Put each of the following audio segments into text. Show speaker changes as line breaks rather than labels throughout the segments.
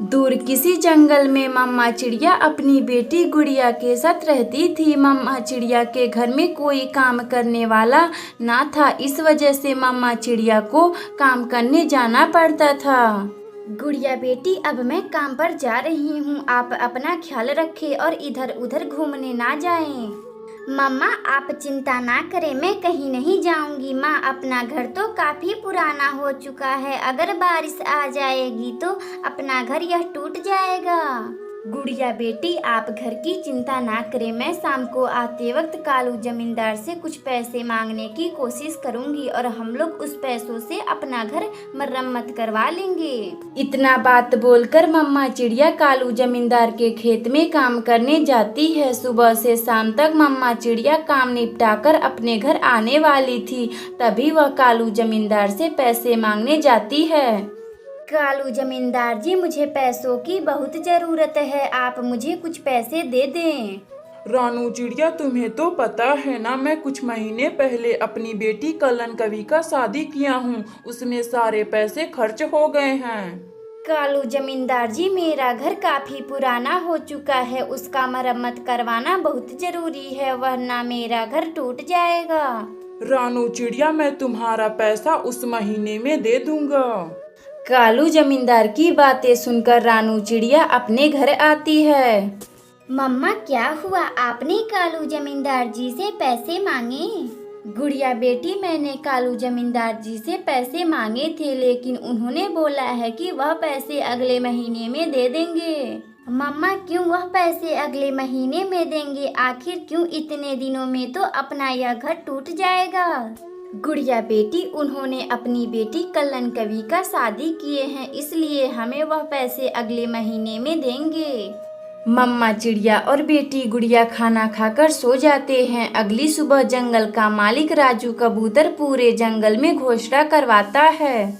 दूर किसी जंगल में मम्मा चिड़िया अपनी बेटी गुड़िया के साथ रहती थी। मम्मा चिड़िया के घर में कोई काम करने वाला ना था, इस वजह से मम्मा चिड़िया को काम करने जाना पड़ता था। गुड़िया बेटी, अब मैं काम पर जा रही हूँ, आप अपना ख्याल रखें और इधर उधर घूमने ना जाएं। मम्मा आप चिंता ना करें, मैं कहीं नहीं जाऊंगी। माँ, अपना घर तो काफी पुराना हो चुका है, अगर बारिश आ जाएगी तो अपना घर यह टूट जाएगा। गुड़िया बेटी, आप घर की चिंता ना करें, मैं शाम को आते वक्त कालू जमींदार से कुछ पैसे मांगने की कोशिश करूंगी और हम लोग उस पैसों से अपना घर मरम्मत करवा लेंगे। इतना बात बोलकर मम्मा चिड़िया कालू जमींदार के खेत में काम करने जाती है। सुबह से शाम तक मम्मा चिड़िया काम निपटाकर अपने घर आने वाली थी, तभी वह कालू जमींदार से पैसे मांगने जाती है। कालू जमींदार जी, मुझे पैसों की बहुत जरूरत है, आप मुझे कुछ पैसे दे दें।
रानू चिड़िया, तुम्हें तो पता है ना, मैं कुछ महीने पहले अपनी बेटी कलन कवि का शादी किया हूँ, उसमें सारे पैसे खर्च हो गए हैं।
कालू जमींदार जी, मेरा घर काफी पुराना हो चुका है, उसका मरम्मत करवाना बहुत जरूरी है, वरना मेरा घर टूट जाएगा।
रानू चिड़िया, मैं तुम्हारा पैसा उस महीने में दे दूंगा।
कालू जमींदार की बातें सुनकर रानू चिड़िया अपने घर आती है। मम्मा, क्या हुआ, आपने कालू जमींदार जी से पैसे मांगे? गुड़िया बेटी, मैंने कालू जमींदार जी से पैसे मांगे थे, लेकिन उन्होंने बोला है कि वह पैसे अगले महीने में दे देंगे। मम्मा, क्यों वह पैसे अगले महीने में देंगे? आखिर क्यों? इतने दिनों में तो अपना यह घर टूट जाएगा। गुड़िया बेटी, उन्होंने अपनी बेटी कलन कवि का शादी किए हैं, इसलिए हमें वह पैसे अगले महीने में देंगे। मम्मा चिड़िया और बेटी गुड़िया खाना खाकर सो जाते हैं। अगली सुबह जंगल का मालिक राजू कबूतर पूरे जंगल में घोषणा करवाता है।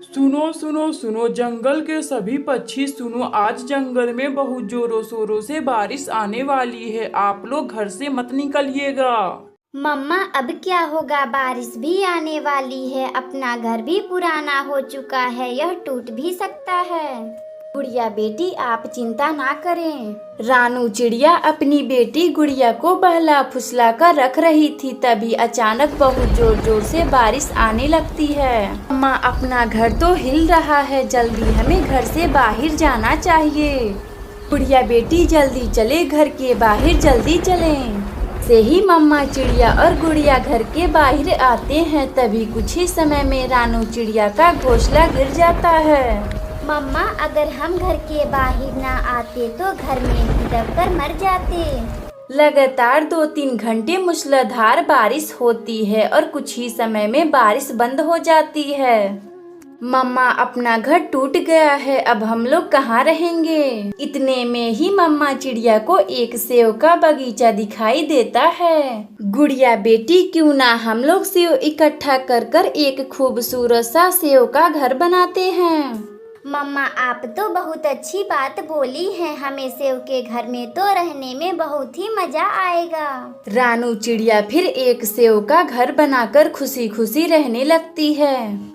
सुनो सुनो सुनो जंगल के सभी पक्षी सुनो, आज जंगल में बहुत जोरों शोरों से बारिश आने वाली है, आप लोग घर से मत निकलिएगा।
मम्मा, अब क्या होगा? बारिश भी आने वाली है, अपना घर भी पुराना हो चुका है, यह टूट भी सकता है। गुड़िया बेटी, आप चिंता ना करें। रानू चिड़िया अपनी बेटी गुड़िया को बहला फुसला कर रख रही थी, तभी अचानक बहुत जोर जोर से बारिश आने लगती है। मम्मा, अपना घर तो हिल रहा है, जल्दी हमें घर से बाहर जाना चाहिए। गुड़िया बेटी, जल्दी चले, घर के बाहर जल्दी चलें। से ही मम्मा चिड़िया और गुड़िया घर के बाहर आते हैं, तभी कुछ ही समय में रानू चिड़िया का घोंसला गिर जाता है। मम्मा, अगर हम घर के बाहर ना आते तो घर में ही दबकर मर जाते। लगातार 2-3 घंटे मूसलाधार बारिश होती है और कुछ ही समय में बारिश बंद हो जाती है। मम्मा, अपना घर टूट गया है, अब हम लोग कहाँ रहेंगे? इतने में ही मम्मा चिड़िया को एक सेव का बगीचा दिखाई देता है। गुड़िया बेटी, क्यों ना हम लोग सेव इकट्ठा कर कर एक खूबसूरत सा सेव का घर बनाते हैं। मम्मा, आप तो बहुत अच्छी बात बोली है, हमें सेव के घर में तो रहने में बहुत ही मजा आएगा। रानू चिड़िया फिर एक सेव का घर बनाकर खुशी खुशी रहने लगती है।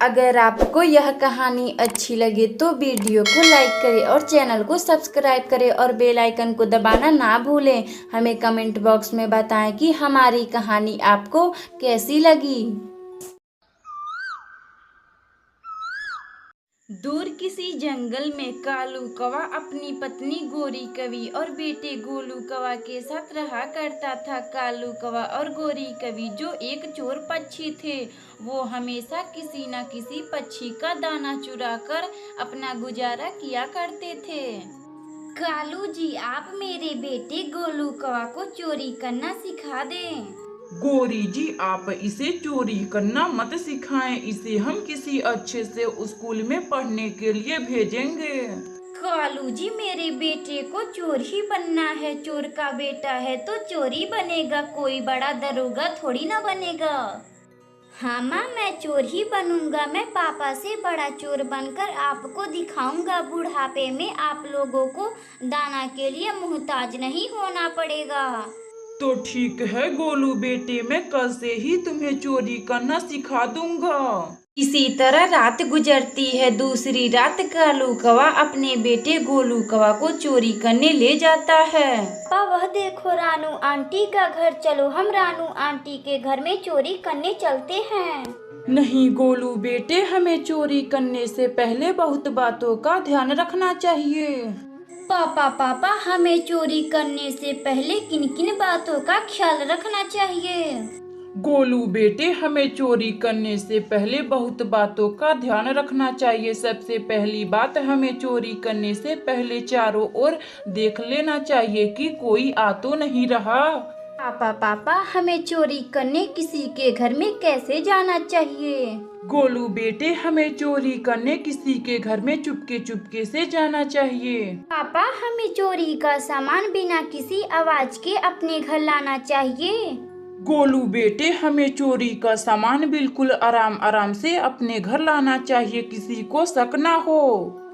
अगर आपको यह कहानी अच्छी लगे तो वीडियो को लाइक करें और चैनल को सब्सक्राइब करें और बेल आइकन को दबाना ना भूलें। हमें कमेंट बॉक्स में बताएं कि हमारी कहानी आपको कैसी लगी। दूर किसी जंगल में कालू कौवा अपनी पत्नी गोरी कवि और बेटे गोलू कौवा के साथ रहा करता था। कालू कौवा और गोरी कवि जो एक चोर पक्षी थे, वो हमेशा किसी न किसी पक्षी का दाना चुराकर अपना गुजारा किया करते थे। कालू जी, आप मेरे बेटे गोलू कौवा को चोरी करना सिखा दें।
गोरी जी, आप इसे चोरी करना मत सिखाएं, इसे हम किसी अच्छे से स्कूल में पढ़ने के लिए भेजेंगे।
कालू जी, मेरे बेटे को चोर ही बनना है, चोर का बेटा है तो चोरी बनेगा, कोई बड़ा दरोगा थोड़ी ना बनेगा। हाँ माँ, मैं चोर ही बनूंगा, मैं पापा से बड़ा चोर बनकर आपको दिखाऊंगा, बुढ़ापे में आप लोगों को दाना के लिए मुहताज नहीं होना पड़ेगा।
तो ठीक है गोलू बेटे, मैं कल से ही तुम्हें चोरी करना सिखा दूंगा।
इसी तरह रात गुजरती है। दूसरी रात कालू कौवा अपने बेटे गोलू कौवा को चोरी करने ले जाता है। पापा वह देखो रानू आंटी का घर, चलो हम रानू आंटी के घर में चोरी करने चलते हैं।
नहीं गोलू बेटे, हमें चोरी करने से पहले बहुत बातों का ध्यान रखना चाहिए।
पापा हमें चोरी करने से पहले किन किन बातों का ख्याल रखना चाहिए?
गोलू बेटे, हमें चोरी करने से पहले बहुत बातों का ध्यान रखना चाहिए। सबसे पहली बात, हमें चोरी करने से पहले चारों ओर देख लेना चाहिए कि कोई आ तो नहीं रहा।
पापा हमें चोरी करने किसी के घर में कैसे जाना चाहिए?
गोलू बेटे, हमें चोरी करने किसी के घर में चुपके चुपके से जाना चाहिए।
पापा हमें चोरी का सामान बिना किसी आवाज के अपने घर लाना चाहिए।
गोलू बेटे, हमें चोरी का सामान बिल्कुल आराम आराम से अपने घर लाना चाहिए, किसी को शक ना हो।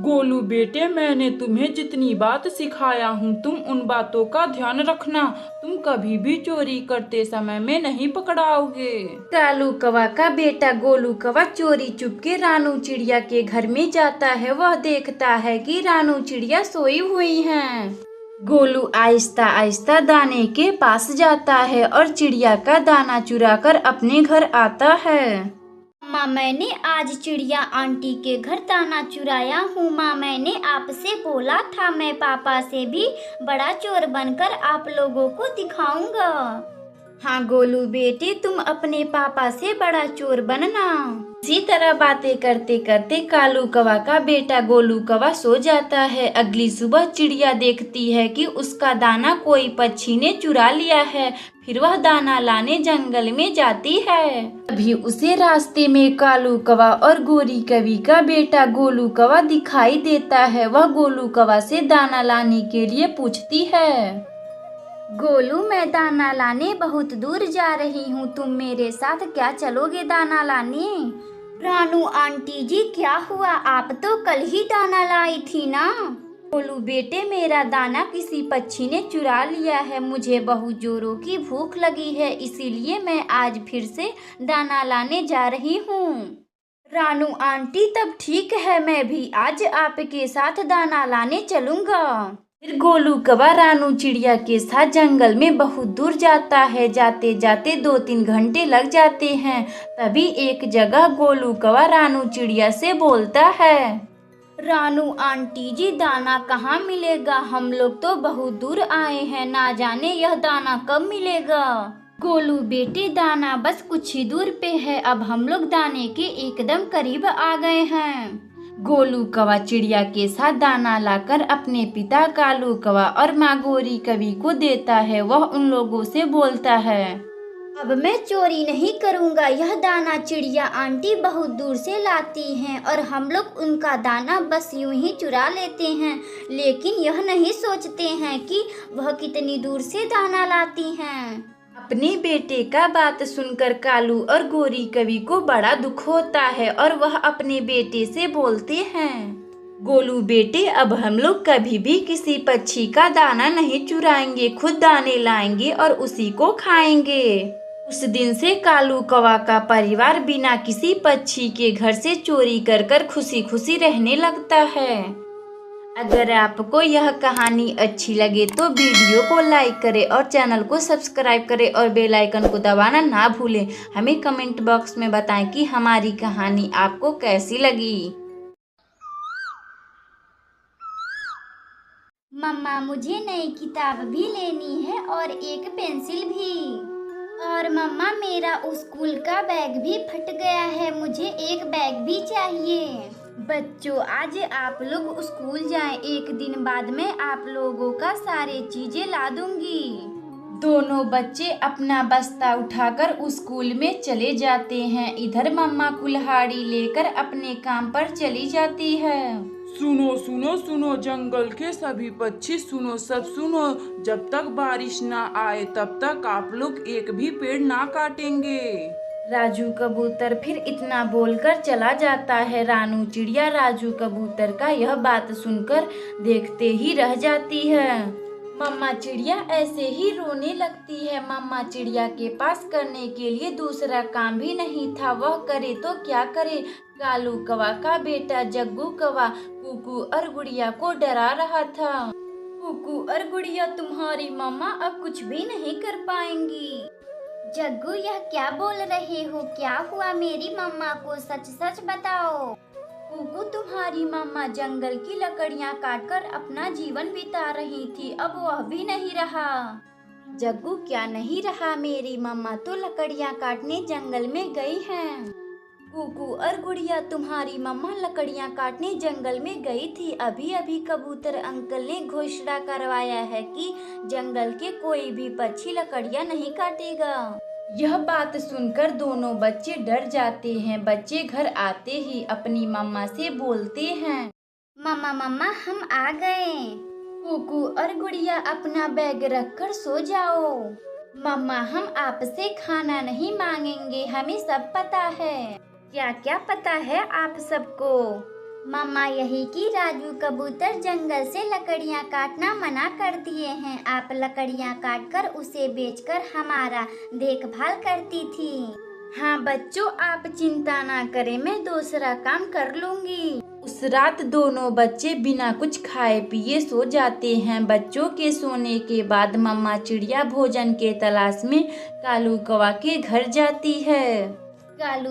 गोलू बेटे, मैंने तुम्हें जितनी बात सिखाया हूँ तुम उन बातों का ध्यान रखना। तुम कभी भी चोरी करते समय में नहीं पकड़ाओगे।
कालू कौवा का बेटा गोलू कौवा चोरी चुपके रानू चिड़िया के घर में जाता है। वह देखता है कि रानू चिड़िया सोई हुई हैं। गोलू आहिस्ता आहिस्ता दाने के पास जाता है और चिड़िया का दाना चुराकर अपने घर आता है। माँ, मैंने आज चिड़िया आंटी के घर दाना चुराया हूँ। माँ, मैंने आपसे बोला था मैं पापा से भी बड़ा चोर बनकर आप लोगों को दिखाऊंगा। हाँ गोलू बेटे, तुम अपने पापा से बड़ा चोर बनना। इसी तरह बातें करते करते कालू कौवा का बेटा गोलू कौवा सो जाता है। अगली सुबह चिड़िया देखती है कि उसका दाना कोई पक्षी ने चुरा लिया है। फिर वह दाना लाने जंगल में जाती है। अभी उसे रास्ते में कालू कौवा और गोरी कवि का बेटा गोलू कौवा दिखाई देता है। वह गोलू कौवा से दाना लाने के लिए पूछती है। गोलू, मैं दाना लाने बहुत दूर जा रही हूँ, तुम मेरे साथ क्या चलोगे दाना लाने? रानू आंटी जी, क्या हुआ? आप तो कल ही दाना लाई थी ना। गोलू बेटे, मेरा दाना किसी पक्षी ने चुरा लिया है। मुझे बहुत जोरों की भूख लगी है, इसीलिए मैं आज फिर से दाना लाने जा रही हूँ। रानू आंटी, तब ठीक है, मैं भी आज आपके साथ दाना लाने चलूँगा। फिर गोलू कौवा रानू चिड़िया के साथ जंगल में बहुत दूर जाता है। जाते जाते 2-3 घंटे लग जाते हैं। तभी एक जगह गोलू कौवा रानू चिड़िया से बोलता है। रानू आंटी जी, दाना कहाँ मिलेगा? हम लोग तो बहुत दूर आए हैं, ना जाने यह दाना कब मिलेगा। गोलू बेटे, दाना बस कुछ ही दूर पे है, अब हम लोग दाने के एकदम करीब आ गए हैं। गोलू कौवा चिड़िया के साथ दाना लाकर अपने पिता कालू कौवा और माँ गोरी कवि को देता है। वह उन लोगों से बोलता है, अब मैं चोरी नहीं करूँगा। यह दाना चिड़िया आंटी बहुत दूर से लाती हैं और हम लोग उनका दाना बस यूं ही चुरा लेते हैं, लेकिन यह नहीं सोचते हैं कि वह कितनी दूर से दाना लाती हैं। अपने बेटे का बात सुनकर कालू और गोरी कवि को बड़ा दुख होता है और वह अपने बेटे से बोलते हैं, गोलू बेटे, अब हम लोग कभी भी किसी पक्षी का दाना नहीं चुराएंगे, खुद दाने लाएंगे और उसी को खाएंगे। उस दिन से कालू कौवा का परिवार बिना किसी पक्षी के घर से चोरी कर कर खुशी खुशी रहने लगता है। अगर आपको यह कहानी अच्छी लगे तो वीडियो को लाइक करें और चैनल को सब्सक्राइब करें और बेल आइकन को दबाना ना भूलें। हमें कमेंट बॉक्स में बताएं कि हमारी कहानी आपको कैसी लगी। मम्मा, मुझे नई किताब भी लेनी है और एक पेंसिल भी। और मम्मा, मेरा स्कूल का बैग भी फट गया है, मुझे एक बैग भी चाहिए। बच्चों, आज आप लोग स्कूल जाएं, एक दिन बाद में आप लोगों का सारे चीजें ला दूंगी। दोनों बच्चे अपना बस्ता उठाकर स्कूल में चले जाते हैं। इधर मम्मा कुल्हाड़ी लेकर अपने काम पर चली जाती है।
सुनो सुनो सुनो जंगल के सभी पक्षी सुनो, सब सुनो, जब तक बारिश ना आए तब तक आप लोग एक भी पेड़ ना काटेंगे।
राजू कबूतर फिर इतना बोलकर चला जाता है। रानू चिड़िया राजू कबूतर का यह बात सुनकर देखते ही रह जाती है। मम्मा चिड़िया ऐसे ही रोने लगती है। मम्मा चिड़िया के पास करने के लिए दूसरा काम भी नहीं था, वह करे तो क्या करे। कालू कौवा का बेटा जग्गू कौवा कुकू और गुड़िया को डरा रहा था। कुकू और गुड़िया, तुम्हारी मम्मा अब कुछ भी नहीं कर पाएंगी। जग्गू, यह क्या बोल रहे हो? क्या हुआ मेरी मम्मा को? सच सच बताओ। कुकू, तुम्हारी मम्मा जंगल की लकड़ियां काटकर अपना जीवन बिता रही थी, अब वह भी नहीं रहा। जग्गू, क्या नहीं रहा? मेरी मम्मा तो लकड़ियां काटने जंगल में गई हैं। कुकू और गुड़िया, तुम्हारी मम्मा लकड़ियां काटने जंगल में गई थी। अभी अभी कबूतर अंकल ने घोषणा करवाया है कि जंगल के कोई भी पक्षी लकड़ियां नहीं काटेगा। यह बात सुनकर दोनों बच्चे डर जाते हैं। बच्चे घर आते ही अपनी मम्मा से बोलते हैं, मम्मा मम्मा हम आ गए। कुकू और गुड़िया, अपना बैग रखकर सो जाओ। मम्मा, हम आपसे खाना नहीं मांगेंगे, हमें सब पता है। क्या क्या पता है आप सबको? मम्मा, यही कि राजू कबूतर जंगल से लकड़ियां काटना मना कर दिए हैं। आप लकड़ियां काटकर उसे बेचकर हमारा देखभाल करती थी। हाँ बच्चों, आप चिंता ना करें, मैं दूसरा काम कर लूंगी। उस रात दोनों बच्चे बिना कुछ खाए पिए सो जाते हैं। बच्चों के सोने के बाद मम्मा चिड़िया भोजन के तलाश में कालू कौवा के घर जाती है। कालू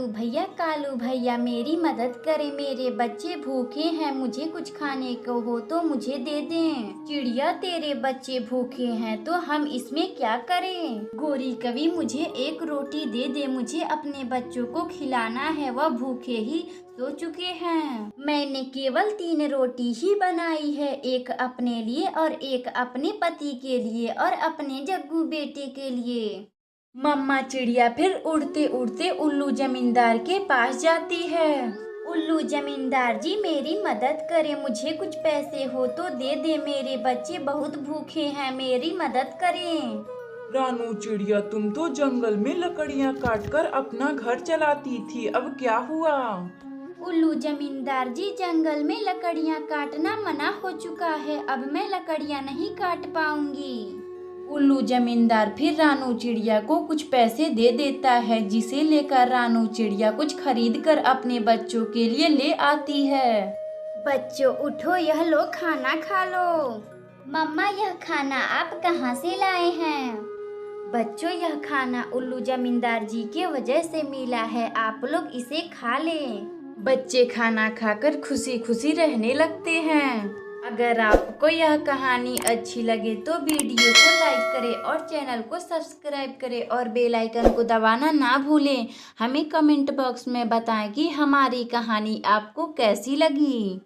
भैया मेरी मदद करें, मेरे बच्चे भूखे हैं, मुझे कुछ खाने को हो तो मुझे दे दें। चिड़िया, तेरे बच्चे भूखे हैं तो हम इसमें क्या करें? गोरी कवि, मुझे एक रोटी दे दे, मुझे अपने बच्चों को खिलाना है, वह भूखे ही सो चुके हैं। मैंने केवल 3 रोटी ही बनाई है, एक अपने लिए और एक अपने पति के लिए और अपने जग्गू बेटे के लिए। मम्मा चिड़िया फिर उड़ते उड़ते उल्लू जमींदार के पास जाती है। उल्लू जमींदार जी, मेरी मदद करें, मुझे कुछ पैसे हो तो दे दे, मेरे बच्चे बहुत भूखे हैं, मेरी मदद करें।
रानू चिड़िया, तुम तो जंगल में लकड़ियां काटकर अपना घर चलाती थी, अब क्या हुआ?
उल्लू जमींदार जी, जंगल में लकड़ियां काटना मना हो चुका है, अब मैं लकड़ियां नहीं काट पाऊंगी।
उल्लू जमींदार फिर रानू चिड़िया को कुछ पैसे दे देता है, जिसे लेकर रानू चिड़िया कुछ खरीद कर अपने बच्चों के लिए ले आती है।
बच्चों उठो, यह लो खाना खा लो। मम्मा, यह खाना आप कहाँ से लाए हैं? बच्चों, यह खाना उल्लू जमींदार जी के वजह से मिला है, आप लोग इसे खा लें। बच्चे खाना खाकर खुशी खुशी रहने लगते हैं। अगर आपको यह कहानी अच्छी लगे तो वीडियो को लाइक करें और चैनल को सब्सक्राइब करें और बेल आइकन को दबाना ना भूलें। हमें कमेंट बॉक्स में बताएं कि हमारी कहानी आपको कैसी लगी।